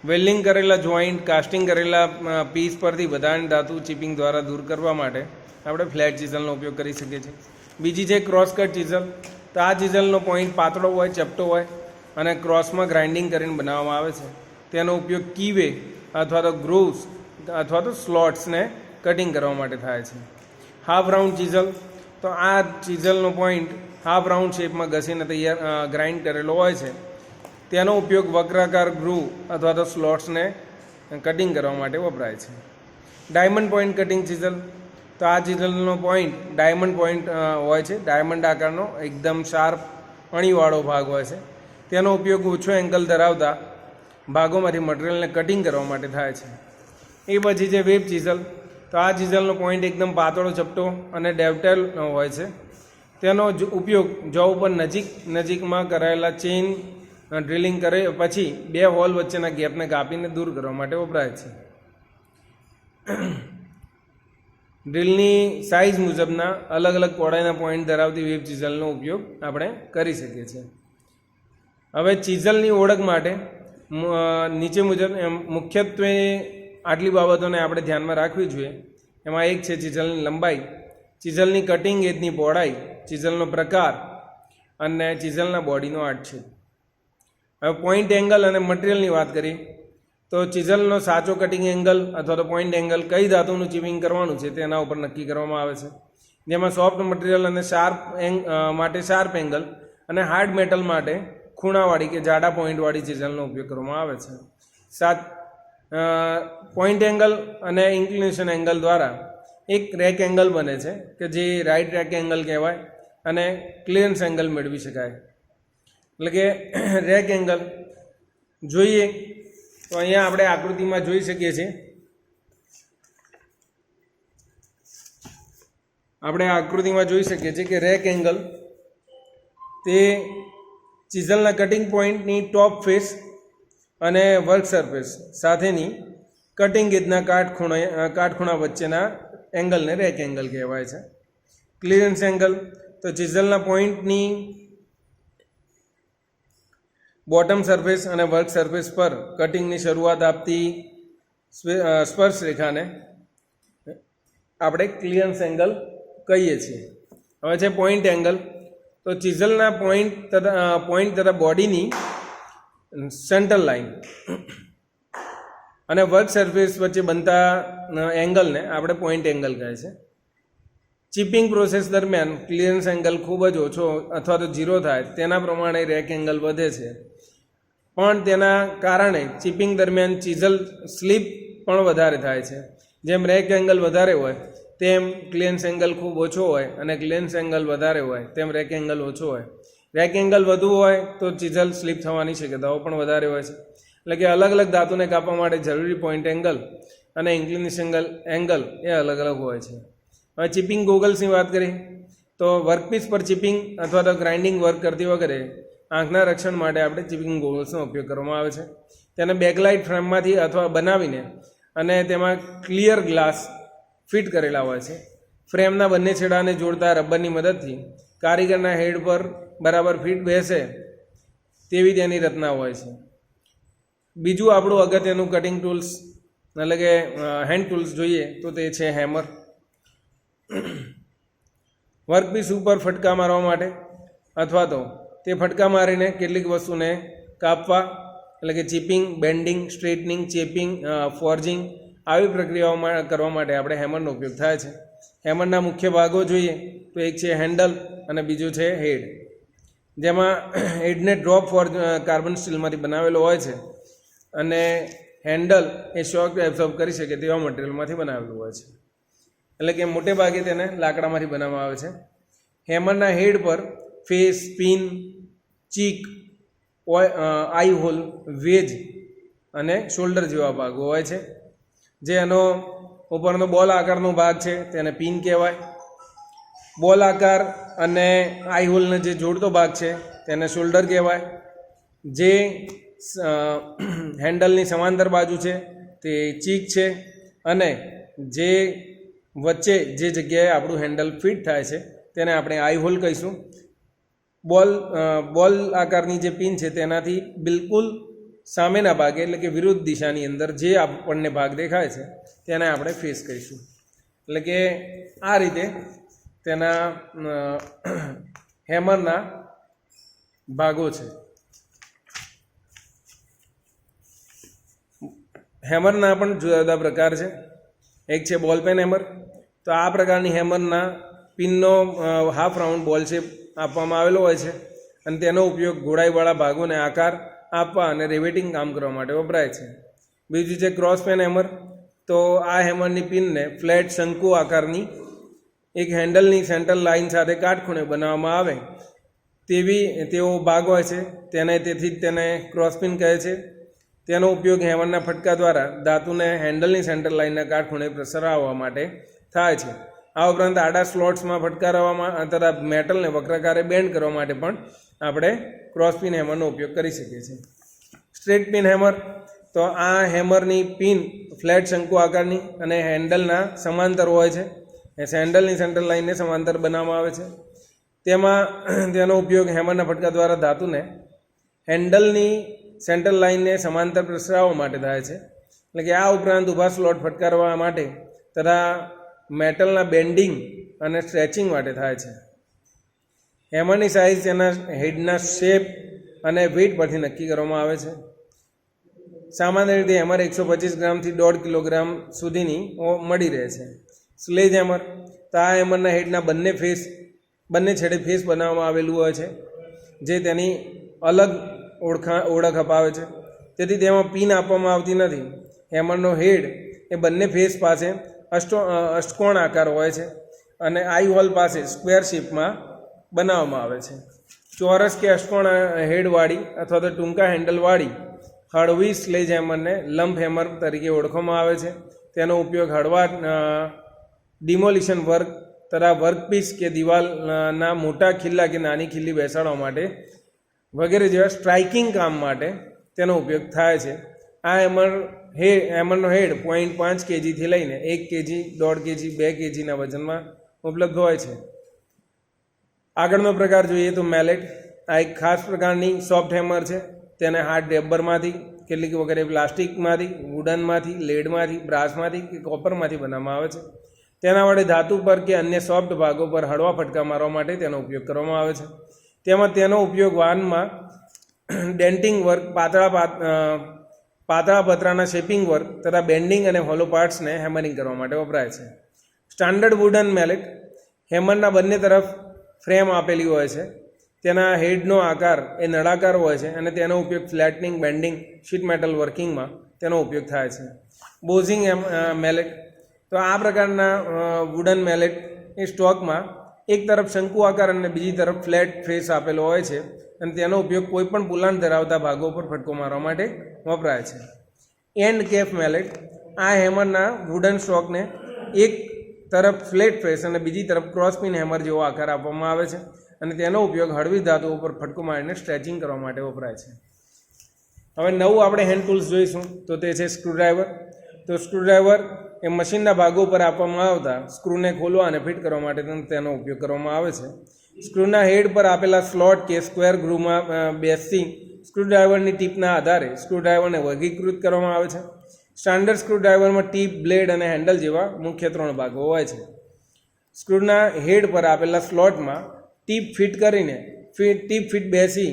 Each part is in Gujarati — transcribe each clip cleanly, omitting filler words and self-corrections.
વેલ્ડિંગ કરેલા જોઈન્ટ, કાસ્ટિંગ કરેલા પીસ પરથી વધારાની ધાતુ ચિપિંગ દ્વારા દૂર કરવા માટે આપણે ફ્લેટ ચિઝલનો ઉપયોગ કરી શકીએ છીએ. બીજી છે ક્રોસ કટ ચિઝલ. તો આ ચિઝલનો પોઈન્ટ પાતળો હોય, ચપટો હોય અને ક્રોસમાં ગ્રાઇન્ડિંગ કરીને બનાવવામાં આવે છે. તેનો ઉપયોગ કીવે અથવા તો ગ્રુવ્સ અથવા તો સ્લોટ્સને કટિંગ કરવા માટે થાય છે. Half round chisel. તો આ ચિઝલનો પોઈન્ટ હાફ રાઉન્ડ શેપમાં ઘસીને ગ્રાઇન્ડ કરેલો હોય છે. તેનો ઉપયોગ વક્રાકાર ગ્રુવ અથવા તો સ્લોટ્સને કટિંગ કરવા માટે વપરાય છે. Diamond point cutting chisel. તો આ ચિઝલનો પોઈન્ટ ડાયમંડ પોઈન્ટ હોય છે. ડાયમંડ આકારનો એકદમ શાર્પ અણીવાળો ભાગ હોય છે. તેનો ઉપયોગ ઓછો એંગલ ધરાવતા ભાગોમાંથી મટીરિયલને કટિંગ કરવા માટે થાય છે. એ પછી છે વેબ ચિઝલ. તો આ ચિઝલનો પોઈન્ટ એકદમ પાતળો, ચપટો અને ડેવટેલ હોય છે. તેનો ઉપયોગ જોબ ઉપર નજીકમાં કરાયેલા ચેઇન ડ્રિલિંગ કરે પછી 2 હોલ વચ્ચેના ગેપને કાપીને દૂર કરવા માટે વપરાય છે. ડ્રિલની સાઇઝ મુજબના અલગ અલગ પહોળાઈના પોઈન્ટ ધરાવતી વેબ ચિઝલનો ઉપયોગ આપણે કરી શકીએ છીએ. હવે ચિઝલની ઓળખ માટે નીચે મુજબ મુખ્યત્વે આટલી બાબતોને આપણે ધ્યાનમાં રાખવી જોઈએ. એમાં એક છે ચિઝલની લંબાઈ, ચિઝલની કટિંગ એજની પહોળાઈ, ચિઝલનો પ્રકાર અને ચિઝલના બોડીનો આડછેદ. હવે પોઈન્ટ એંગલ અને મટીરિયલની વાત કરીએ તો ચિઝલનો સાચો કટિંગ એંગલ અથવા તો પોઈન્ટ એંગલ કઈ ધાતુનું ચિપિંગ કરવાનું છે તેના ઉપર નક્કી કરવામાં આવે છે. જેમાં સોફ્ટ મટીરિયલ અને માટે શાર્પ એંગલ અને હાર્ડ મેટલ માટે ખૂણાવાળી કે જાડા પોઈન્ટવાળી ચિઝલનો ઉપયોગ કરવામાં આવે છે. પોઈન્ટ એંગલ અને ઇન્ક્લિનેશન એંગલ દ્વારા એક રેક એંગલ બને છે કે જે રાઇટ રેક એંગલ કહેવાય અને ક્લિયરન્સ એંગલ મેળવી શકાય. એટલે કે રેક એંગલ જોઈએ તો અહીંયા આપણે આકૃતિમાં જોઈ શકીએ છીએ. કે રેક એંગલ તે ચિઝલના કટિંગ પોઈન્ટની ટોપ ફેસ અને વર્ક સરફેસ સાથેની કટિંગ એજના કાટખૂણા વચ્ચેના એંગલને રેક એંગલ કહેવાય છે. ક્લિયરન્સ એંગલ તો ચિઝલના પોઈન્ટની બોટમ સરફેસ અને વર્ક સરફેસ પર કટિંગની શરૂઆત આપતી સ્પર્શ રેખાને આપણે ક્લિયરન્સ એંગલ કહીએ છીએ. હવે છે પોઈન્ટ એંગલ. તો ચિઝલના પોઈન્ટ તથા બોડીની સેન્ટર લાઇન અને વર્ક સરફેસ વચ્ચે બનતા એંગલને આપણે પોઈન્ટ એંગલ કહે છે. ચિપિંગ પ્રોસેસ દરમિયાન ક્લિયરન્સ એંગલ ખૂબ જ ઓછો અથવા તો 0 થાય તેના પ્રમાણે રેક એંગલ વધે છે. પણ તેના કારણે ચિપિંગ દરમિયાન ચિઝલ સ્લીપ પણ વધારે થાય છે. જેમ રેક એંગલ વધારે હોય તેમ ક્લિયરન્સ એંગલ ખૂબ ઓછો હોય અને ક્લિયરન્સ એંગલ વધારે હોય તેમ રેક એંગલ ઓછો હોય. રેક એંગલ વધુ હોય તો ચિઝલ સ્લીપ થવાની શક્યતાઓ પણ વધારે હોય છે. એટલે કે અલગ અલગ ધાતુને કાપવા માટે જરૂરી પોઈન્ટ એંગલ અને ઇન્ક્લિનેશન એંગલ એ અલગ અલગ હોય છે. હવે ચિપિંગ ગોગલ્સની વાત કરીએ તો વર્કપીસ પર ચિપિંગ અથવા તો ગ્રાઇન્ડિંગ વર્ક કરતી વખતે આંખના રક્ષણ માટે આપણે ચિપિંગ ગોગલ્સનો ઉપયોગ કરવામાં આવે છે. તેને બેકલાઇટ ફ્રેમમાંથી અથવા બનાવીને અને તેમાં ક્લિયર ગ્લાસ ફિટ કરેલા હોય છે. ફ્રેમના બંને છેડાને જોડતા રબરની મદદથી કારીગરના હેડ પર બરાબર ફિટ બેસે તેવી તેની રચના હોય છે. બીજું આપણું અગત્યનું કટિંગ ટૂલ્સ એટલે કે હેન્ડ ટૂલ્સ જોઈએ તો તે છે હેમર. વર્કપીસ ઉપર ફટકા મારવા માટે અથવા તો તે ફટકા મારીને કેટલીક વસ્તુને કાપવા એટલે કે ચિપિંગ, બેન્ડિંગ, સ્ટ્રેટનિંગ, ચેપિંગ, ફોર્જિંગ આવી પ્રક્રિયાઓ કરવા માટે આપણે હેમરનો ઉપયોગ થાય છે. હેમરના મુખ્ય ભાગો જોઈએ તો એક છે હેન્ડલ અને બીજું છે હેડ. જેમાં હેડને ડ્રોપ કાર્બન સ્ટીલમાંથી બનાવેલો હોય છે અને હેન્ડલ એ શોક એબ્સોર્બ કરી શકે તેવા મટીરિયલમાંથી બનાવેલું હોય છે. એટલે કે મોટે ભાગે તેને લાકડામાંથી બનાવવામાં આવે છે. હેમરના હેડ પર ફેસ, પિન, ચીક, આઈ હોલ, વેજ અને શોલ્ડર જેવા ભાગો હોય છે. જે એનો ઉપરનો બોલ આકારનો ભાગ છે તેને પિન કહેવાય. બોલ આકાર અને આઈ હોલને જે જોડતો ભાગ છે તેને શોલ્ડર કહેવાય. જે હેન્ડલની સમાંતર બાજુ છે તે ચીક છે અને જે વચ્ચે જે જગ્યાએ આપણું હેન્ડલ ફિટ થાય છે તેને આપણે આઈ હોલ કહીશું. બોલ આકારની જે પિન છે તેનાથી બિલકુલ સામેના ભાગે એટલે કે વિરુદ્ધ દિશાની અંદર જે આપણને ભાગ દેખાય છે તેને આપણે ફેસ કહીશું. એટલે કે આ રીતે તેના હેમરના ભાગો છે. હેમરના પણ જુદા જુદા પ્રકાર છે. એક છે બોલ પેન હેમર. તો આ પ્રકારની હેમરના પિનનો હાફ રાઉન્ડ બોલ શેપ આપવામાં આવેલો હોય છે અને તેનો ઉપયોગ ગોળાઈવાળા ભાગોને આકાર આપવા અને રિવેટિંગ કામ કરવા માટે વપરાય છે. બીજું છે ક્રોસ પેન હેમર. તો આ હેમરની પિનને ફ્લેટ શંકુ આકારની એક હેન્ડલની સેન્ટર લાઇન સાથે કાટખૂણે બનાવવામાં આવે તેવો ભાગ હોય છે. તેથી જ તેને ક્રોસ પિન કહે છે. તેનો ઉપયોગ હેમરના ફટકા દ્વારા ધાતુને હેન્ડલની સેન્ટર લાઇનના કાટખૂણે પ્રસરાવવા માટે થાય છે. આ ઉપરાંત આડા સ્લોટ્સમાં ફટકારવામાં તથા મેટલને વક્રાકારે બેન્ડ કરવા માટે પણ આપણે ક્રોસ પિન હેમરનો ઉપયોગ કરી શકીએ છીએ. Straight pin hammer. તો આ હેમરની પિન ફ્લેટ શંકુ આકારની અને હેન્ડલના સમાંતર હોય છે. હેન્ડલની સેન્ટર લાઇનને સમાંતર બનાવવામાં આવે છે. તેનો ઉપયોગ હેમરના ફટકા દ્વારા ધાતુને હેન્ડલની સેન્ટર લાઇનને સમાંતર પ્રસરાવવા માટે થાય છે. એટલે કે આ ઉપરાંત ઊભા સ્લોટ ફટકારવા માટે તથા મેટલના બેન્ડિંગ અને સ્ટ્રેચિંગ માટે થાય છે. હેમરની સાઇઝ તેના હેડના શેપ અને વેઇટ પરથી નક્કી કરવામાં આવે છે. સામાન્ય રીતે હેમર 125 ગ્રામથી 1.5 કિલોગ્રામ સુધીની મળી રહે છે. Sledge hammer. તો આ હેમરના હેડના બંને છેડે ફેસ બનાવવામાં આવેલું હોય છે જે તેની અલગ ઓળખ અપાવે છે. તેથી તેમાં પિન આપવામાં આવતી નથી. હેમરનો હેડ એ બંને ફેસ પાસે અષ્ટકોણ આકાર હોય છે અને આઈ હોલ પાસે સ્ક્વેર શેપમાં બનાવવામાં આવે છે. ચોરસ કે અષ્ટકોણ હેડવાળી અથવા તો ટૂંકા હેન્ડલવાળી હળવી સ્લેજ હેમરને લંપ હેમર તરીકે ઓળખવામાં આવે છે. તેનો ઉપયોગ હળવા ડિમોલિશન વર્ક તથા વર્કપીસ કે દિવાલના મોટા ખિલ્લા કે નાની ખિલ્લી બેસાડવા માટે વગેરે જેવા સ્ટ્રાઇકિંગ કામ માટે તેનો ઉપયોગ થાય છે. આ હેમરનો હેડ 0.5 kgથી લઈને 1 kg, 1.5 kg, 2 kgના વજનમાં ઉપલબ્ધ હોય છે. આગળનો પ્રકાર જોઈએ તો મેલેટ. આ એક ખાસ પ્રકારની સોફ્ટ હેમર છે. તેને હાર્ડ રબરમાંથી, કેટલીક વગેરે પ્લાસ્ટિકમાંથી, વુડનમાંથી, લેડમાંથી, બ્રાસમાંથી કે કોપરમાંથી બનાવવામાં આવે છે. તેના વડે ધાતુ પર કે અન્ય સોફ્ટ ભાગો પર હળવા ફટકા મારવા માટે તેનો ઉપયોગ કરવામાં આવે છે. તેનો ઉપયોગ વાહનમાં ડેન્ટિંગ વર્ક, પાતળા પતરાના શેપિંગ વર્ક તથા બેન્ડિંગ અને હોલો પાર્ટ્સને હેમરિંગ કરવા માટે વપરાય છે. Standard wooden mallet. હેમરના બંને તરફ ફ્રેમ આપેલી હોય છે. તેના હેડનો આકાર એ નળાકાર હોય છે અને તેનો ઉપયોગ ફ્લેટનિંગ, બેન્ડિંગ, શીટ મેટલ વર્કિંગમાં તેનો ઉપયોગ થાય છે. બોઝિંગ મેલેટ. તો આ પ્રકારના વુડન મેલેટ એ સ્ટોકમાં એક તરફ શંકુ આકાર અને બીજી તરફ ફ્લેટ ફેસ આપેલો હોય છે અને તેનો ઉપયોગ કોઈપણ પુલાણ ધરાવતા ભાગો પર ફટકો મારવા માટે વપરાય છે. And cap mallet. આ હેમરના વુડન સ્ટોકને એક તરફ ફ્લેટ ફેસ અને બીજી તરફ ક્રોસ પિન હેમર જેવો આકાર આપવામાં આવે છે અને તેનો ઉપયોગ હળવી ધાતુઓ પર ફટકો મારીને સ્ટ્રેચિંગ કરવા માટે વપરાય છે. હવે નવું આપણે હેન્ડ ટૂલ્સ જોઈશું તો તે છે સ્ક્રૂડ્રાઈવર. તો સ્ક્રૂડ્રાઈવર એ મશીનના ભાગો પર આપવામાં આવતા સ્ક્રૂને ખોલવા અને ફિટ કરવા માટે તેનો ઉપયોગ કરવામાં આવે છે. સ્ક્રૂના હેડ પર આપેલા સ્લોટ કે સ્ક્વેર ગ્રુવમાં બેસતી સ્ક્રૂડ્રાઈવરની ટીપના આધારે સ્ક્રૂડ્રાઈવરને વર્ગીકૃત કરવામાં આવે છે. સ્ટાન્ડર્ડ સ્ક્રૂડ્રાઈવરમાં ટીપ, બ્લેડ અને હેન્ડલ જેવા મુખ્ય 3 ભાગો હોય છે. સ્ક્રૂના હેડ પર આપેલા સ્લોટમાં ટીપ ફિટ બેસી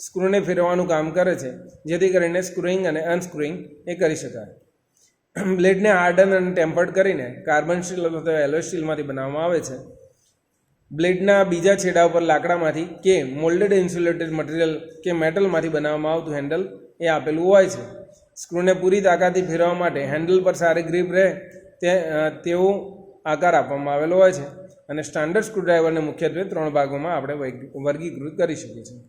સ્ક્રૂને ફેરવવાનું કામ કરે છે જેથી કરીને સ્ક્રુઈંગ અને અનસ્ક્રુઈંગ એ કરી શકાય. બ્લેડને હાર્ડન અને ટેમ્પર્ડ કરીને કાર્બન સ્ટીલ અથવા એલોય સ્ટીલમાંથી બનાવવામાં આવે છે. બ્લેડના બીજા છેડા ઉપર લાકડામાંથી કે મોલ્ડેડ ઇન્સ્યુલેટેડ મટીરિયલ કે મેટલમાંથી બનાવવામાં આવતું હેન્ડલ એ આપેલું હોય છે. સ્ક્રૂને પૂરી તાકાતથી ફેરવવા માટે હેન્ડલ પર સારી ગ્રીપ રહે તેવો આકાર આપવામાં આવેલો હોય છે અને સ્ટાન્ડર્ડ સ્ક્રૂડ્રાઈવરને મુખ્યત્વે 3 ભાગોમાં આપણે વર્ગીકૃત કરી શકીએ છીએ.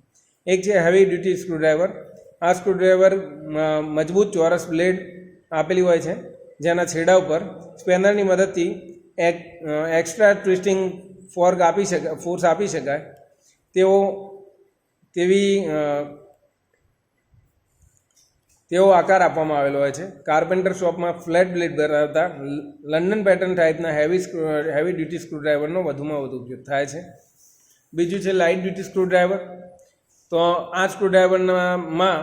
એક છે હેવી ડ્યુટી સ્ક્રૂડ્રાઈવર. આ સ્ક્રૂડ્રાઈવર મજબૂત ચોરસ બ્લેડ આપેલી હોય છે જેના છેડા ઉપર સ્પેનરની મદદથી એક્સ્ટ્રા ટ્વિસ્ટિંગ ફોર્સ આપી શકાય તેવો આકાર આપવામાં આવેલો હોય છે. કાર્પેન્ટર શોપમાં ફ્લેટ બ્લેડ ધરાવતા લંડન પેટર્ન ટાઈપના હેવી ડ્યુટી સ્ક્રૂડ્રાઈવરનો વધુમાં વધુ ઉપયોગ થાય છે. બીજું છે લાઇટ ડ્યુટી સ્ક્રૂડ્રાઈવર. તો આ સ્ક્રૂડ્રાઈવરમાં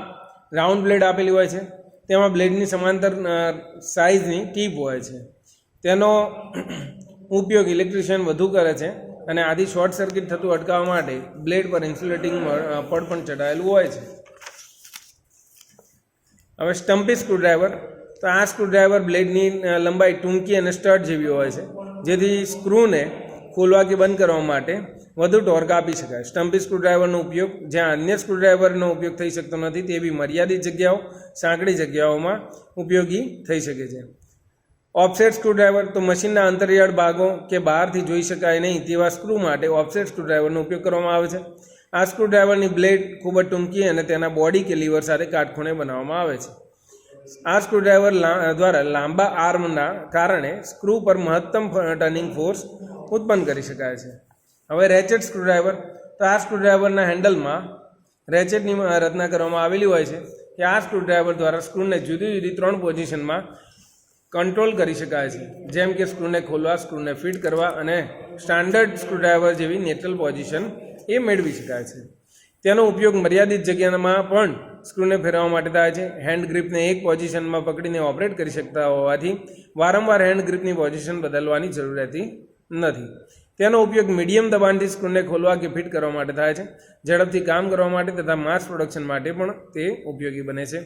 રાઉન્ડ બ્લેડ આપેલી હોય છે, તેમાં બ્લેડની સમાંતર સાઇઝની ટીપ હોય છે. તેનો ઉપયોગ ઇલેક્ટ્રિશિયન વધુ કરે છે અને આથી શોર્ટ સર્કિટ થતું અટકાવવા માટે બ્લેડ પર ઇન્સ્યુલેટિંગ પડ પણ ચડાવેલું હોય છે. હવે સ્ટમ્પી સ્ક્રૂડ્રાઈવર, તો આ સ્ક્રૂડ્રાઈવર બ્લેડની લંબાઈ ટૂંકી અને સ્ટડ જેવી હોય છે, જેથી સ્ક્રૂને ખોલવા કે બંધ કરવા માટે વધુ ટોર્ક આપી શકાય. સ્ટમ્પી સ્ક્રૂડ્રાઈવરનો ઉપયોગ જ્યાં અન્ય સ્ક્રૂડ્રાઈવરનો ઉપયોગ થઈ શકતો નથી તેવી મર્યાદિત જગ્યાઓ, સાંકડી જગ્યાઓમાં ઉપયોગી થઈ શકે છે. ઓફસેટ સ્ક્રૂડ્રાઈવર, તો મશીનના અંતરિયાળ ભાગો કે બહારથી જોઈ શકાય નહીં તેવા સ્ક્રૂ માટે ઓફસેટ સ્ક્રૂડ્રાઈવરનો ઉપયોગ કરવામાં આવે છે. આ સ્ક્રૂડ્રાઈવરની બ્લેડ ખૂબ જ ટૂંકી અને તેના બોડી કે લીવર સાથે કાટખૂણે બનાવવામાં આવે છે. આ સ્ક્રૂડ્રાઈવર દ્વારા લાંબા આર્મના કારણે સ્ક્રૂ પર મહત્તમ ટર્નિંગ ફોર્સ ઉત્પન્ન કરી શકાય છે. હવે રેચેટ સ્ક્રૂડ્રાઈવર, તો આ સ્ક્રૂડ્રાઈવરના હેન્ડલમાં રેચેટની રચના કરવામાં આવેલી હોય છે કે આ સ્ક્રૂડ્રાઈવર દ્વારા સ્ક્રૂને જુદી જુદી 3 પોઝિશનમાં કંટ્રોલ કરી શકાય છે, જેમ કે સ્ક્રૂને ખોલવા, સ્ક્રૂને ફિટ કરવા અને સ્ટાન્ડર્ડ સ્ક્રૂડ્રાઈવર જેવી નેચરલ પોઝિશન એ મેળવી શકાય છે. તેનો ઉપયોગ મર્યાદિત જગ્યામાં પણ સ્ક્રૂને ફેરવવા માટે થાય છે. હેન્ડ ગ્રીપને એક પોઝિશનમાં પકડીને ઓપરેટ કરી શકતા હોવાથી વારંવાર હેન્ડ ગ્રીપની પોઝિશન બદલવાની જરૂર રહેતી નથી. તેનો ઉપયોગ મીડિયમ દબાણથી સ્ક્રૂને ખોલવા કે ફિટ કરવા માટે થાય છે. ઝડપથી કામ કરવા માટે તથા માસ પ્રોડક્શન માટે પણ તે ઉપયોગી બને છે.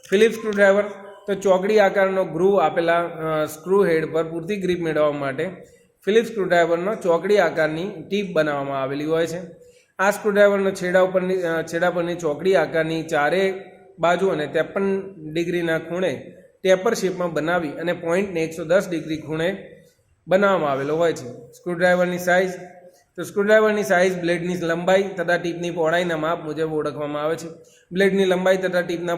ફિલિપ્સ સ્ક્રૂડ્રાઈવર, તો ચોકડી આકારનો ગ્રુવ આપેલા સ્ક્રૂ હેડ પર પૂરતી ગ્રીપ મેળવવા માટે ફિલિપ્સ સ્ક્રૂડ્રાઈવરનો ચોકડી આકારની ટીપ બનાવવામાં આવેલી હોય છે. આ સ્ક્રૂડ્રાઈવરનો છેડા પરની ચોકડી આકારની ચારે બાજુ અને 53 ડિગ્રીના ખૂણે ટેપર શેપમાં બનાવી અને પોઈન્ટને 110 ડિગ્રી ખૂણે બનાવવામાં આવેલો હોય છે. સ્ક્રૂડ્રાઈવરની સાઇઝ, તો સ્ક્રૂડ્રાઈવરની સાઇઝ બ્લેડની લંબાઈ તથા ટીપની પહોળાઈના માપ મુજબ ઓળખવામાં આવે છે. બ્લેડની લંબાઈ તથા ટીપના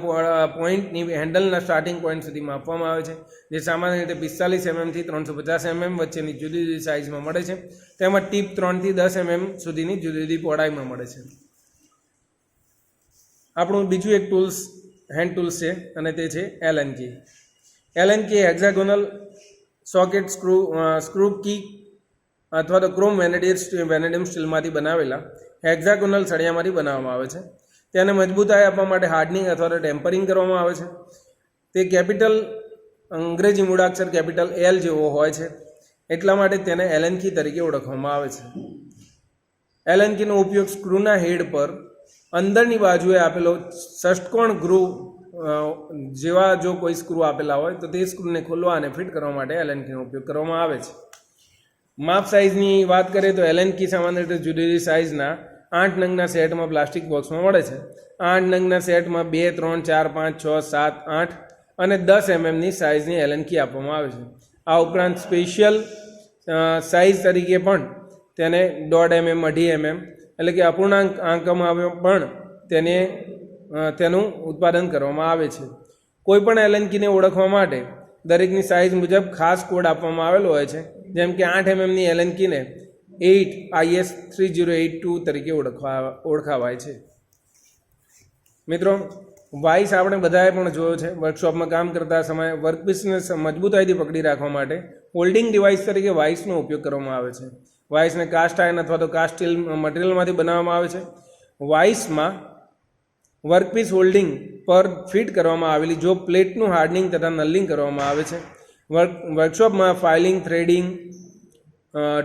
પોઈન્ટની હેન્ડલના સ્ટાર્ટિંગ પોઈન્ટ સુધી માપવામાં આવે છે, જે સામાન્ય રીતે 45 mm થી 350 mm વચ્ચેની જુદી જુદી સાઇઝમાં મળે છે. તેમાં ટીપ 3 થી 10 mm સુધીની જુદી જુદી પહોળાઈમાં મળે છે. આપણું બીજું એક ટૂલ્સ હેન્ડ ટૂલ્સ છે અને તે છે એલન કી. એલન કી હેક્ઝાગોનલ સોકેટ સ્ક્રૂ કી અથવા તો ક્રોમ વેનેડિયમ સ્ટીલમાંથી બનાવેલા હેક્ઝાગોનલ સળિયામાંથી બનાવવામાં આવે છે. તેને મજબૂતાઈ આપવા માટે હાર્ડનિંગ અથવા તો ટેમ્પરિંગ કરવામાં આવે છે. તે કેપિટલ અંગ્રેજી મૂળાક્ષર કેપિટલ એલ જેવો હોય છે, એટલા માટે તેને એલન કી તરીકે ઓળખવામાં આવે છે. એલન કીનો ઉપયોગ સ્ક્રૂના હેડ પર અંદરની બાજુએ આપેલો ષષ્ટકોણ ગ્રુવ જેવા જો કોઈ સ્ક્રૂ આપેલા હોય તો તે સ્ક્રૂને ખોલવા અને ફિટ કરવા માટે એલન કીનો ઉપયોગ કરવામાં આવે છે. માપ સાઇઝની વાત કરીએ તો એલન કી સામાન્ય રીતે જુદી જુદી સાઇઝના 8 નંગના સેટમાં પ્લાસ્ટિક બોક્સમાં મળે છે. 8 નંગના સેટમાં 2, 3, 4, 5, 6, 7, 8 અને 10 mmની સાઇઝની એલન કી આપવામાં આવે છે. આ ઉપરાંત સ્પેશિયલ સાઇઝ તરીકે પણ તેને 1.5 mm, 2.5 mm એટલે કે અપૂર્ણાંક આંકમાં પણ તેનું ઉત્પાદન કરવામાં આવે છે. કોઈપણ એલન કીને ઓળખવા માટે દરેકની સાઇઝ મુજબ ખાસ કોડ આપવામાં આવેલો હોય છે, જેમ કે 8 mmની એલન કીને 8 IS 3082 તરીકે ઓળખાવાય છે. મિત્રો, વાઇસ આપણે બધાએ પણ જોયો છે. વર્કશોપમાં કામ કરતા સમયે વર્કપીસને મજબૂતાઈથી પકડી રાખવા માટે હોલ્ડિંગ ડિવાઇસ તરીકે વાઇસનો ઉપયોગ કરવામાં આવે છે. વાઇસને કાસ્ટ આયર્ન અથવા તો કાસ્ટ સ્ટીલ મટીરિયલમાંથી બનાવવામાં આવે છે. વાઇસમાં વર્કપીસ હોલ્ડિંગ પર ફિટ કરવામાં આવેલી જો પ્લેટનું હાર્ડનિંગ તથા નલિંગ કરવામાં આવે છે. વર્કશોપમાં ફાઇલિંગ, થ્રેડિંગ,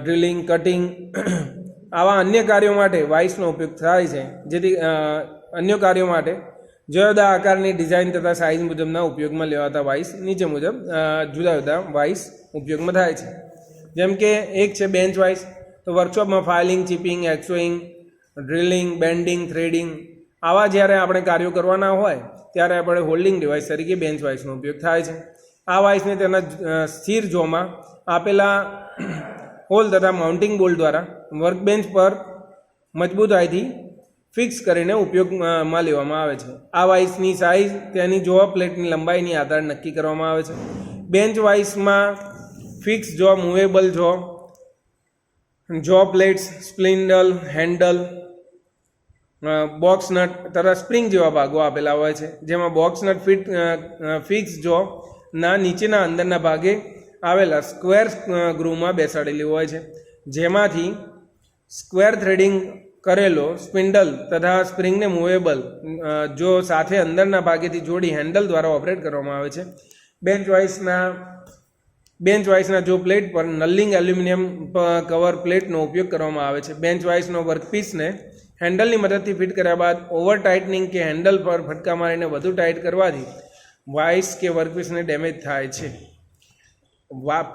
ડ્રિલિંગ, કટિંગ આવા અન્ય કાર્યો માટે વાઇસનો ઉપયોગ થાય છે, જેથી અન્ય કાર્યો માટે જુદા જુદા આકારની ડિઝાઇન તથા સાઇઝ મુજબના ઉપયોગમાં લેવાતા વાઇસ નીચે મુજબ જુદા જુદા વાઇસ ઉપયોગમાં થાય છે. જેમ કે એક છે બેન્ચ વાઇસ, તો વર્કશોપમાં filing, chipping, hacksawing, drilling, bending, threading આવા જ્યારે આપણે કાર્યો કરવાના હોય ત્યારે આપણે હોલ્ડિંગ ડિવાઇસ તરીકે બેન્ચ વાઇસનો ઉપયોગ થાય છે. આ વાઇસને તેના સ્થિર જોમાં આપેલા હોલ તથા માઉન્ટિંગ બોલ્ટ દ્વારા વર્કબેન્ચ પર મજબૂતાઈથી ફિક્સ કરીને ઉપયોગમાં લેવામાં આવે છે. આ વાઇસની સાઇઝ તેની જો પ્લેટની લંબાઈની આધારે નક્કી કરવામાં આવે છે. બેન્ચ વાઇસમાં ફિક્સ જો, મૂવેબલ જો પ્લેટ્સ, સ્પ્લિન્ડલ, હેન્ડલ, બોક્સ નટ તથા સ્પ્રિંગ જેવા ભાગો આપેલા હોય છે, જેમાં બોક્સ નટ ફિક્સ જો ના નીચેના અંદરના ભાગે આવેલા સ્ક્વેર ગ્રુવમાં બેસાડેલી હોય છે, જેમાંથી સ્ક્વેર થ્રેડિંગ કરેલો સ્પિન્ડલ તથા સ્પ્રિંગને મૂવેબલ જો સાથે અંદરના ભાગેથી જોડી હેન્ડલ દ્વારા ઓપરેટ કરવામાં આવે છે. બેન્ચ વાઇસના જો પ્લેટ પર નલિંગ એલ્યુમિનિયમ કવર પ્લેટનો ઉપયોગ કરવામાં આવે છે. બેન્ચ વાઇસનો વર્કપીસને હેન્ડલની મદદથી ફિટ કર્યા બાદ ઓવર ટાઇટનિંગ કે હેન્ડલ પર ફટકા મારીને વધુ ટાઇટ કરવાથી વાઇસ કે વર્કપીસને ડેમેજ થાય છે.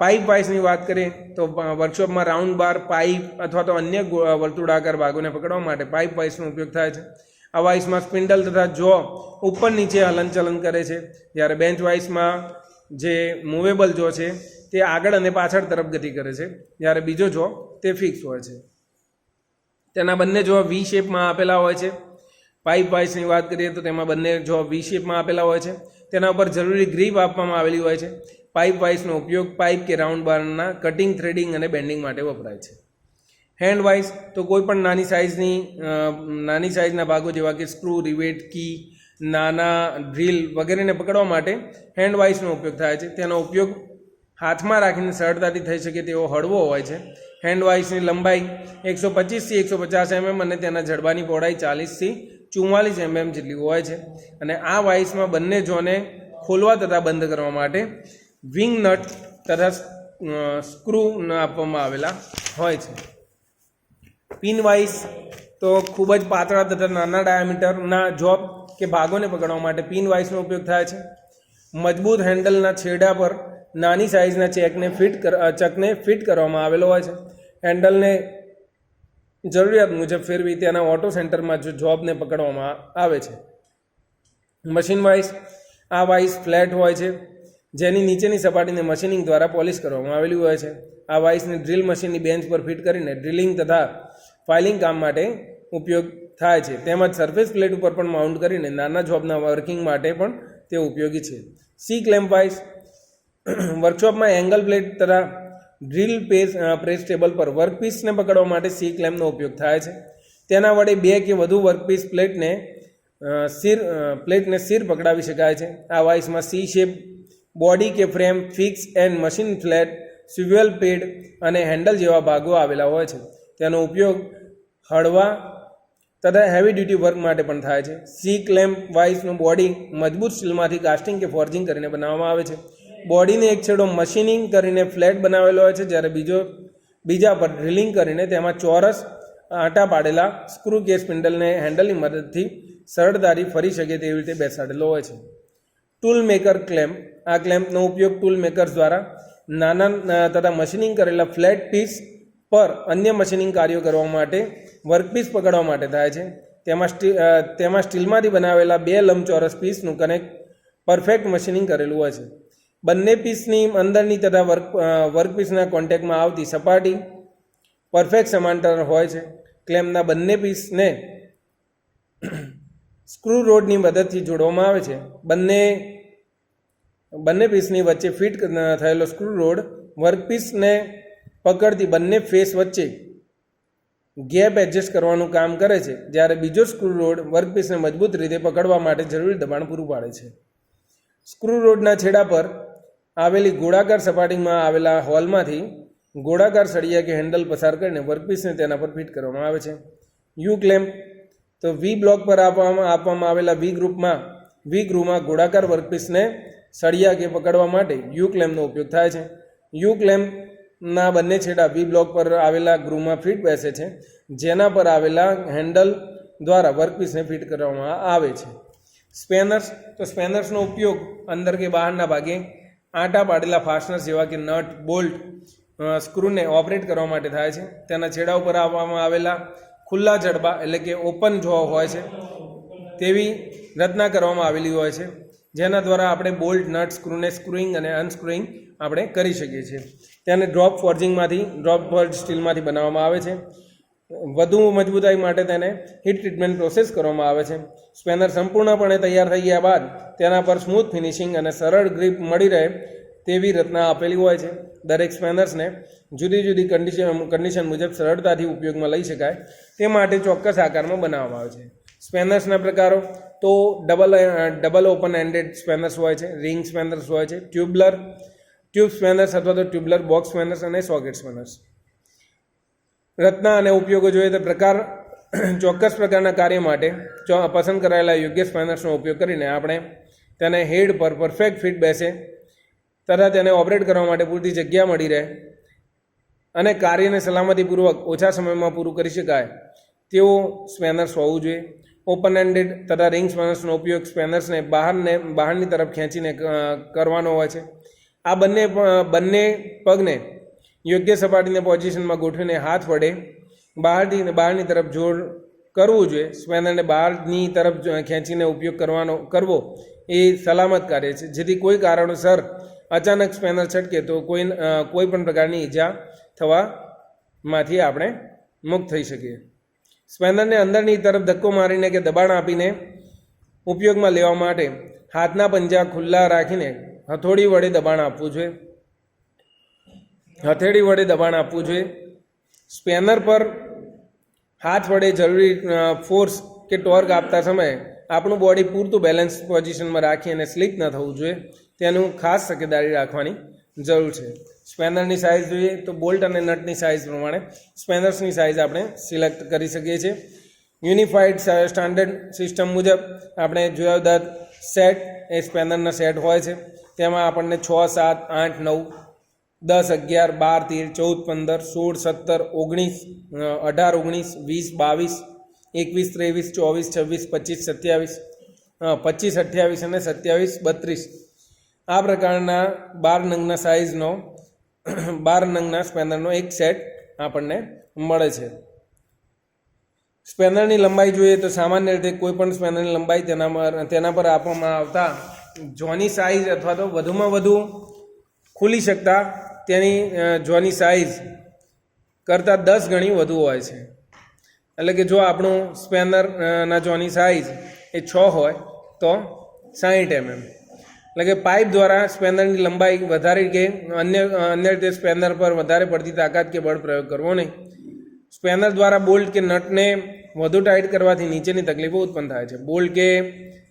પાઇપ વાઇસની વાત કરીએ તો વર્કશોપમાં રાઉન્ડ બાર, પાઇપ અથવા તો અન્ય વર્તુળાકાર ભાગોને પકડવા માટે પાઇપ વાઇસનો ઉપયોગ થાય છે. આ વાઇસમાં સ્પિન્ડલ તથા જો ઉપર નીચે હલનચલન કરે છે, જ્યારે બેન્ચ વાઇસમાં જે મૂવેબલ જો છે તે આગળ અને પાછળ તરફ ગતિ કરે છે, જ્યારે બીજો જો તે ફિક્સ હોય છે. તેના બંને જો વી શેપમાં આપેલા હોય છે. પાઇપ વાઇસની વાત કરીએ તો તેમાં બંને જો વી શેપમાં આપેલા હોય છે. તેના ઉપર જરૂરી ગ્રીપ આપવામાં આવેલી હોય છે. પાઇપ વાઇસનો ઉપયોગ પાઇપ કે રાઉન્ડ બારના કટિંગ, થ્રેડિંગ અને બેન્ડિંગ માટે વપરાય છે. હેન્ડ વાઇસ તો કોઈ પણ નાની સાઇઝના ભાગો જેવા કે સ્ક્રૂ, રિવેટ, કી, નાના ડ્રીલ વગેરેને પકડવા માટે હેન્ડ વાઇસનો ઉપયોગ થાય છે. તેનો ઉપયોગ હાથમાં રાખીને સરળતાથી થઈ શકે તેવો હળવો હોય છે. હેન્ડ વાઇસની લંબાઈ 125 થી 150 mm અને તેના જડબાની પહોળાઈ 40 થી 44 mm જેટલી હોય છે. અને આ વાઇસમાં બંને જોને ખોલવા તથા બંધ કરવા માટે વિંગ નટ તથા સ્ક્રૂ આપવામાં આવેલા હોય છે. પિન વાઇસ તો ખૂબ જ પાતળા તથા નાના ડાયામીટરના જોબ કે ભાગોને પકડવા માટે પિન વાઇસનો ઉપયોગ થાય છે. મજબૂત હેન્ડલના છેડા પર નાની સાઇઝના ચકને ફિટ કરવામાં આવેલો હોય છે. હેન્ડલને જરૂરિયાત મુજબ ફેરવી તેના ઓટો સેન્ટરમાં જો જોબને પકડવામાં આવે છે. મશીન વાઇસ, આ વાઇસ ફ્લેટ હોય છે, જેની નીચેની સપાટીને મશીનિંગ દ્વારા પોલિશ કરવામાં આવેલી હોય છે. આ વાઇસને ડ્રીલ મશીનની બેન્ચ પર ફિટ કરીને ડ્રિલિંગ તથા ફાઇલિંગ કામ માટે ઉપયોગ થાય છે. તેમજ સરફેસ પ્લેટ ઉપર પણ માઉન્ટ કરીને નાના જોબના વર્કિંગ માટે પણ તે ઉપયોગી છે. સી ક્લેમ્પ વાઇસ વર્કશોપમાં એંગલ પ્લેટ તથા ડ્રીલ પ્રેસ ટેબલ પર વર્કપીસને પકડવા માટે સી ક્લેમ્પનો ઉપયોગ થાય છે. તેના વડે બે કે વધુ વર્કપીસ પ્લેટને સિર પકડાવી શકાય છે. આ વાઇસમાં સી શેપ બોડી કે frame, fix and machine flat, swivel pad અને હેન્ડલ જેવા ભાગો આવેલા હોય છે. તેનો ઉપયોગ હળવા તથા હેવી ડ્યુટી વર્ક માટે પણ થાય છે. સી ક્લેમ્પ વાઇસનું બોડી મજબૂત સ્ટીલમાંથી કાસ્ટિંગ કે ફોર્જિંગ કરીને બનાવવામાં આવે છે. બોડીને એક છેડો મશીનિંગ કરીને ફ્લેટ બનાવેલો હોય છે, જ્યારે બીજા પર ડ્રિલિંગ કરીને તેમાં ચોરસ આંટા પાડેલા સ્ક્રૂ કે સ્પિન્ડલને હેન્ડલની મદદથી સરળતાથી ફરી શકે તેવી રીતે બેસાડેલો હોય છે. ટૂલ મેકર ક્લેમ્પ, આ ક્લેમ્પનો ઉપયોગ ટૂલ મેકર્સ દ્વારા નાના તથા મશીનિંગ કરેલા ફ્લેટ પીસ પર અન્ય મશીનિંગ કાર્યો કરવા માટે વર્કપીસ પકડવા માટે થાય છે. તેમાં સ્ટીલમાંથી બનાવેલા બે લંબચોરસ પીસનું પરફેક્ટ મશીનિંગ કરેલું હોય છે. બંને પીસની અંદરની તથા વર્કપીસના કોન્ટેક્ટમાં આવતી સપાટી પરફેક્ટ સમાંતર હોય છે. ક્લેમ્પના બંને પીસને સ્ક્રૂ રોડની મદદથી જોડવામાં આવે છે. બંને પીસની વચ્ચે ફિટ થયેલો સ્ક્રૂ રોડ વર્કપીસને પકડતી બંને ફેસ વચ્ચે ગેપ એડજસ્ટ કરવાનું કામ કરે છે, જ્યારે બીજો સ્ક્રૂ રોડ વર્કપીસને મજબૂત રીતે પકડવા માટે જરૂરી દબાણ પૂરું પાડે છે. સ્ક્રૂ રોડના છેડા પર આવેલી ગોળાકાર સપાટીમાં આવેલા હોલમાંથી ગોળાકાર સળિયા કે હેન્ડલ પસાર કરીને વર્કપીસને તેના પર ફિટ કરવામાં આવે છે. યુ ક્લેમ્પ તો વી બ્લોક પર આપવામાં આવેલા વી ગ્રુવમાં ગોળાકાર વર્કપીસને સળિયા કે પકડવા માટે યુ ક્લેમ્પનો ઉપયોગ થાય છે. યુ ક્લેમ્પના બંને છેડા વી બ્લોક પર આવેલા ગ્રુવમાં ફિટ બેસે છે, જેના પર આવેલા હેન્ડલ દ્વારા વર્કપીસને ફિટ કરવામાં આવે છે. સ્પેનર્સ તો સ્પેનર્સનો ઉપયોગ અંદર કે બહારના ભાગે આંટા પાડેલા ફાસ્ટનર્સ જેવા કે નટ, બોલ્ટ, સ્ક્રૂને ઓપરેટ કરવા માટે થાય છે. તેના છેડા ઉપર આપવામાં આવેલા ખુલ્લા જડબા એટલે કે ઓપન જો હોય છે તેવી રચના કરવામાં આવેલી હોય છે, જેના દ્વારા આપણે બોલ્ટ, નટ, સ્ક્રૂને સ્ક્રૂઇંગ અને અનસ્ક્રૂઇંગ આપણે કરી શકીએ છીએ. તેને ડ્રોપ ફોર્જ સ્ટીલમાંથી બનાવવામાં આવે છે. વધુ મજબૂતાઈ માટે તેને હીટ ટ્રીટમેન્ટ પ્રોસેસ કરવામાં આવે છે. સ્પેનર સંપૂર્ણપણે તૈયાર થઈ ગયા બાદ તેના પર સ્મૂથ ફિનિશિંગ અને સરળ ગ્રીપ મળી રહે તેવી રચના આપેલી હોય છે. દરેક સ્પેનર્સને જુદી જુદી કન્ડિશન મુજબ સરળતાથી ઉપયોગમાં લઈ શકાય તે માટે ચોક્કસ આકારમાં બનાવવામાં આવે છે. સ્પેનર્સના પ્રકારો તો ડબલ ઓપન એન્ડેડ સ્પેનર્સ હોય છે, રિંગ સ્પેનર્સ હોય છે, ટ્યુબ સ્પેનર્સ અથવા તો ટ્યુબ્યુલર બોક્સ સ્પેનર્સ અને સોકેટ સ્પેનર્સ. રચના અને ઉપયોગો જોઈએ તો પ્રકાર ચોક્કસ પ્રકારના કાર્ય માટે પસંદ કરાયેલા યોગ્ય સ્પેનર્સનો ઉપયોગ કરીને આપણે તેને હેડ પર પરફેક્ટ ફિટ બેસે તથા તેને ઓપરેટ કરવા માટે પૂરતી જગ્યા મળી રહે અને કાર્યને સલામતીપૂર્વક ઓછા સમયમાં પૂરું કરી શકાય તેવો સ્પેનર્સ હોવું જોઈએ. ઓપન એન્ડેડ તથા રિંગ સ્પેનર્સનો ઉપયોગ સ્પેનર્સને બહારની તરફ ખેંચીને કરવાનો હોય છે. આ બંને પગને યોગ્ય સપાટીને પોઝિશનમાં ગોઠવીને હાથ વડે બહારની તરફ જોડ કરવું જોઈએ. સ્પેનરને બહારની તરફ ખેંચીને ઉપયોગ કરવો એ સલામત કાર્ય છે, જેથી કોઈ કારણોસર અચાનક સ્પેનર છટકે તો કોઈ પણ પ્રકારની ઈજા થવામાંથી આપણે મુક્ત થઈ શકીએ. સ્પેનરને અંદરની તરફ ધક્કો મારીને કે દબાણ આપીને ઉપયોગમાં લેવા માટે હાથના પંજા ખુલ્લા રાખીને હથેળી વડે દબાણ આપવું જોઈએ. સ્પેનર પર હાથ વડે જરૂરી ફોર્સ કે ટોર્ક આપતા સમયે આપણું બોડી પૂરતું બેલેન્સ પોઝિશનમાં રાખી અને સ્લીપ ન થવું જોઈએ, તેનું ખાસ તકેદારી રાખવાની જરૂર છે. સ્પેનરની સાઇઝ જોઈએ તો બોલ્ટ અને નટની સાઇઝ પ્રમાણે સ્પેનર્સની સાઇઝ આપણે સિલેક્ટ કરી શકીએ છીએ. યુનિફાઈડ સ્ટાન્ડર્ડ સિસ્ટમ મુજબ આપણે જુદા જુદા સેટ એ સ્પેનરના સેટ હોય છે. તેમાં આપણને 6, 7, 8, 9, 10, 11, 12, 13, 14, 15, 16, 17, 18, 19, 20, 22, 23, 24, 25, 27, 25, 28 અને 27, 32 આ પ્રકારના 12 નંગના સ્પેનરનો એક સેટ આપણને મળે છે. સ્પેનરની લંબાઈ જોઈએ તો સામાન્ય રીતે કોઈ પણ સ્પેનરની લંબાઈ તેના પર આપવામાં આવતા જોની સાઇઝ અથવા તો વધુમાં વધુ ખુલી શકતા તેની જોની સાઇઝ કરતાં 10 ગણી વધુ હોય છે. એટલે કે જો આપણું સ્પેનરના જોની સાઇઝ એ 6 હોય તો 60 mm. એટલે કે પાઇપ દ્વારા સ્પેનરની લંબાઈ વધારી કે અન્ય રીતે સ્પેનર પર વધારે પડતી તાકાત કે બળ પ્રયોગ કરવો નહીં. સ્પેનર દ્વારા બોલ્ટ કે નટને વધુ ટાઈટ કરવાથી નીચેની તકલીફો ઉત્પન્ન થાય છે. બોલ્ટ કે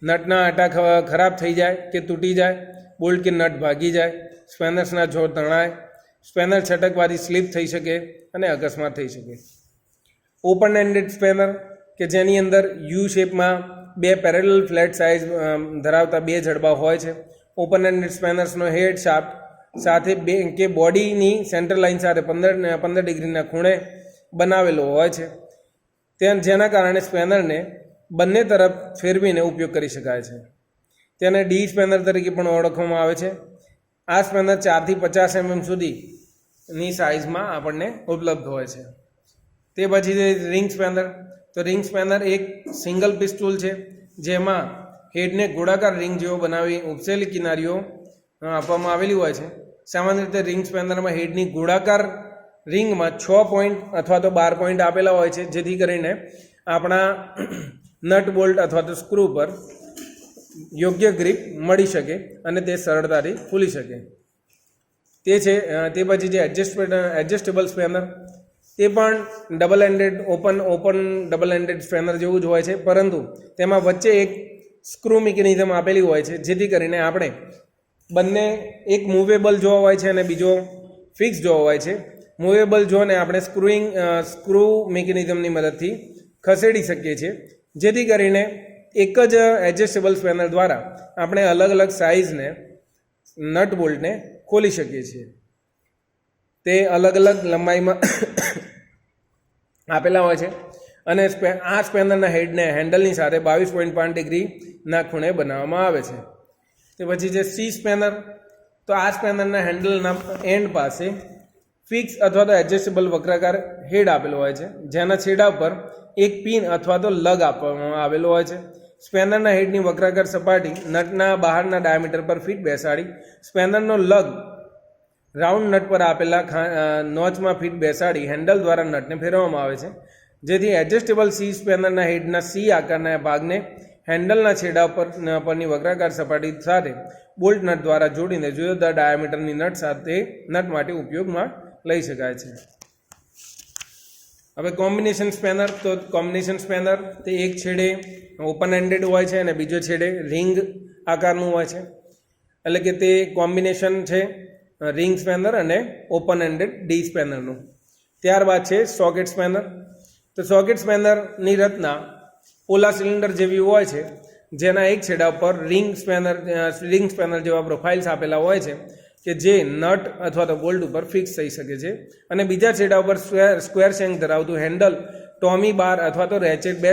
નટના આટા ખરાબ થઈ જાય કે તૂટી જાય, બોલ્ટ કે નટ ભાગી જાય, સ્પેનર્સના જોડ તણાય, સ્પેનર છટકવાથી સ્લીપ થઈ શકે અને અકસ્માત થઈ શકે. ઓપન એન્ડેડ સ્પેનર કે જેની અંદર યુ શેપમાં 2 પેરેલલ ફ્લેટ સાઇઝ ધરાવતા 2 જડબા હોય છે. ઓપન એન્ડેડ સ્પેનર્સનો હેડ શાફ્ટ સાથે બોડીની સેન્ટર લાઇન સાથે 15 ડિગ્રીના ખૂણે બનાવેલો હોય છે, જેના કારણે સ્પેનરને બંને તરફ ફેરવીને ઉપયોગ કરી શકાય છે. તેને ડી સ્પેનર તરીકે પણ ઓળખવામાં આવે છે. આ સ્પેનર 4 થી 50 mm સુધીની સાઇઝમાં આપણને ઉપલબ્ધ હોય છે. તે પછી રિંગ સ્પેનર. તો રિંગ સ્પેનર એક સિંગલ પીસ ટૂલ છે, જેમાં હેડને ગોળાકાર રિંગ જેવો બનાવી ઉપસેલી કિનારીઓ આપવામાં આવેલી હોય છે. સામાન્ય રીતે રિંગ સ્પેનરમાં હેડની ગોળાકાર રિંગમાં 6 પોઈન્ટ અથવા તો 12 પોઈન્ટ આપેલા હોય છે, જેથી કરીને આપણા નટ બોલ્ટ અથવા તો સ્ક્રૂ પર યોગ્ય ગ્રીપ મળી શકે અને તે સરળતાથી ખુલી શકે. તે પછી જે એડજસ્ટેબલ સ્પેનર, તે પણ double ended open double ended spanner જેવું જ હોય છે, પરંતુ તેમાં વચ્ચે એક સ્ક્રૂ મિકેનિઝમ આપેલી હોય છે, જેથી કરીને આપણે બંને એક મૂવેબલ જો હોય છે અને બીજો ફિક્સ જો હોય છે. મૂવેબલ જોને આપણે સ્ક્રૂ મિકેનિઝમની મદદથી ખસેડી શકીએ છીએ, જેથી કરીને એક જ એડજસ્ટેબલ સ્પેનર દ્વારા આપણે અલગ અલગ સાઇઝને નટ બોલ્ટને ખોલી શકીએ છીએ. તે અલગ અલગ લંબાઈમાં આપેલા હોય છે અને આ સ્પેનરના હેડને હેન્ડલની સાથે 22.5 ડિગ્રીના ખૂણે બનાવવામાં આવે છે. તે પછી જે સી સ્પેનર, તો આ સ્પેનરના હેન્ડલના એન્ડ પાસે ફિક્સ અથવા તો એડજસ્ટેબલ વક્રાકાર હેડ આપેલો હોય છે, જેના છેડા પર એક પિન અથવા તો લગ આપવામાં આવેલો હોય છે. સ્પેનરના હેડની વક્રાકાર સપાટી નટના બહારના ડાયામીટર પર ફિટ બેસાડી સ્પેનરનો લગ રાઉન્ડ નટ પર આપેલા નોચમાં ફિટ બેસાડી હેન્ડલ દ્વારા નટને ફેરવવામાં આવે છે, જેથી એડજસ્ટેબલ સી સ્પેનરના હેડના સી આકારના ભાગને હેન્ડલના છેડા પરની વક્રાકાર સપાટી સાથે બોલ્ટ નટ દ્વારા જોડીને જુદા જુદા ડાયામીટરની નટ માટે ઉપયોગમાં લઈ શકાય છે. હવે કોમ્બિનેશન સ્પેનર. તો કોમ્બિનેશન સ્પેનર તે એક છેડે ઓપન એન્ડેડ હોય છે અને બીજો છેડે રિંગ આકારનું હોય છે. એટલે કે તે કોમ્બિનેશન છે રિંગ સ્પેનર અને ઓપન એન્ડેડ ડી સ્પેનરનું. ત્યારબાદ છે સોકેટ સ્પેનર. તો સોકેટ સ્પેનરની રચના પોલા સિલિન્ડર જેવી હોય છે, જેના એક છેડા પર રિંગ સ્પેનર જેવા પ્રોફાઇલ્સ આપેલા હોય છે કે જે નટ અથવા તો બોલ્ટ ઉપર ફિક્સ થઈ શકે છે, અને બીજા છેડા ઉપર સ્ક્વેર શેંક ધરાવતું હેન્ડલ, ટોમી બાર અથવા તો રેચેટ બે